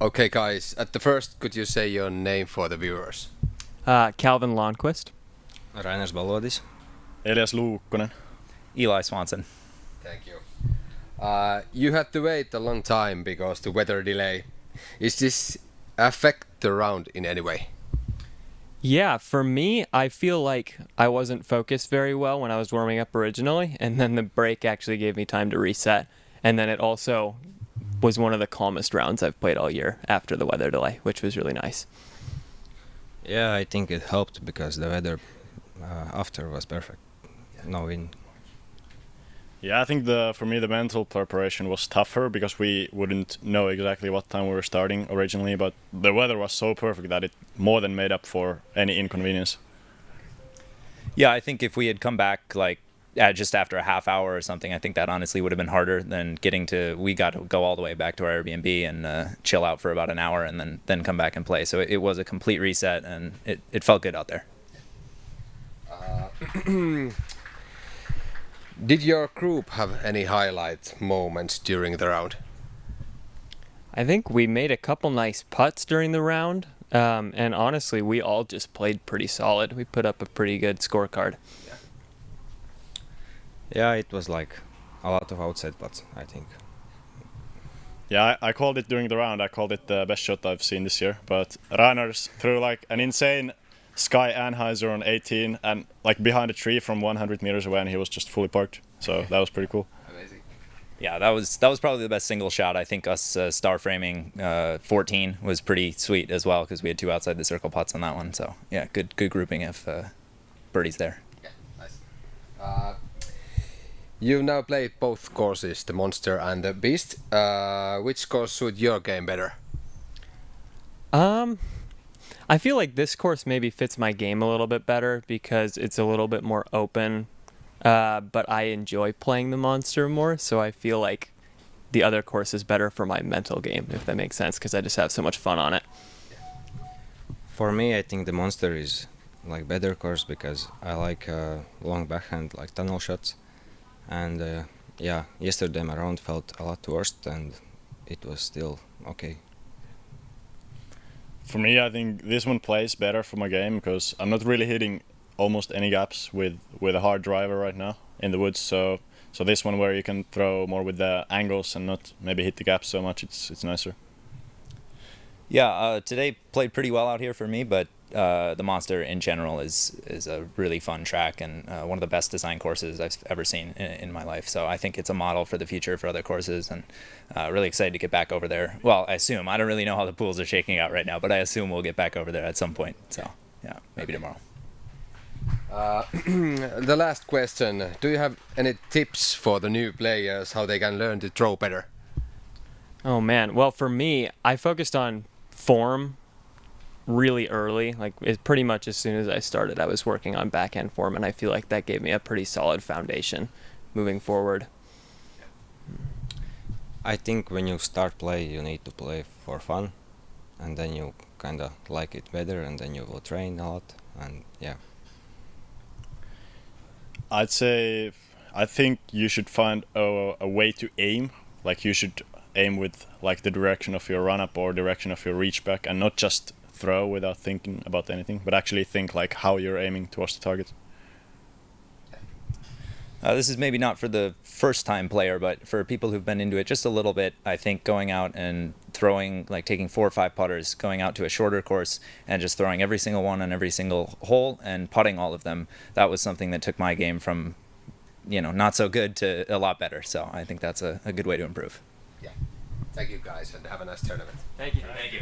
Okay, guys, at the first, could you say your name for the viewers? Calvin Lonnquist. Balodis. Elias Luukkonen. Eli Swansen. Thank you. You had to wait a long time because the weather delay. Is this affect the round in any way? Yeah, for me, I feel like I wasn't focused very well when I was warming up originally, and then the break actually gave me time to reset. And then it also was one of the calmest rounds I've played all year after the weather delay, which was really nice. Yeah, I think it helped because the weather after was perfect. No wind. Yeah, I think for me the mental preparation was tougher because we wouldn't know exactly what time we were starting originally, but the weather was so perfect that it more than made up for any inconvenience. Yeah, I think if we had come back like just after a half hour or something, I think that honestly would have been harder than we got to go all the way back to our Airbnb and chill out for about an hour and then come back and play. So it was a complete reset and it felt good out there. Did your group have any highlight moments during the round? I think we made a couple nice putts during the round, and honestly, we all just played pretty solid. We put up a pretty good scorecard. Yeah, it was like a lot of outside putts, I think. Yeah, I called it during the round. I called it the best shot I've seen this year. But Reiners threw like an insane Sky Anheuser on 18 and like behind a tree from 100 meters away, and he was just fully parked. So that was pretty cool. Amazing. Yeah, that was probably the best single shot. I think us star framing 14 was pretty sweet as well because we had two outside the circle putts on that one. So yeah, good grouping of birdies there. Yeah, nice. You've now played both courses, the Monster and the Beast. Which course suit your game better? I feel like this course maybe fits my game a little bit better because it's a little bit more open, but I enjoy playing the Monster more, so I feel like the other course is better for my mental game, if that makes sense, because I just have so much fun on it. For me, I think the Monster is like better course because I like long backhand, like tunnel shots. And yeah, yesterday my round felt a lot worse and it was still okay. For me, I think this one plays better for my game because I'm not really hitting almost any gaps with a hard driver right now in the woods. So this one where you can throw more with the angles and not maybe hit the gaps so much, it's nicer. Yeah, today played pretty well out here for me, but the Monster in general is a really fun track and one of the best design courses I've ever seen in my life. So I think it's a model for the future for other courses, and really excited to get back over there. Well, I assume. I don't really know how the pools are shaking out right now, but I assume we'll get back over there at some point. So yeah, maybe tomorrow. The last question. Do you have any tips for the new players how they can learn to throw better? Oh man, well for me, I focused on form really early. Like pretty much as soon as I started, I was working on backhand form, and I feel like that gave me a pretty solid foundation moving forward. I think when you start play, you need to play for fun, and then you kind of like it better, and then you will train a lot, and yeah. I'd say I think you should find a way to aim. Like you should aim with like the direction of your run up or direction of your reach back, and not just throw without thinking about anything, but actually think like how you're aiming towards the target. This is maybe not for the first time player, but for people who've been into it just a little bit, I think going out and throwing, like taking 4 or 5 putters, going out to a shorter course and just throwing every single one on every single hole and putting all of them, that was something that took my game from, not so good to a lot better. So I think that's a good way to improve. Yeah. Thank you guys and have a nice tournament. Thank you. Thank you.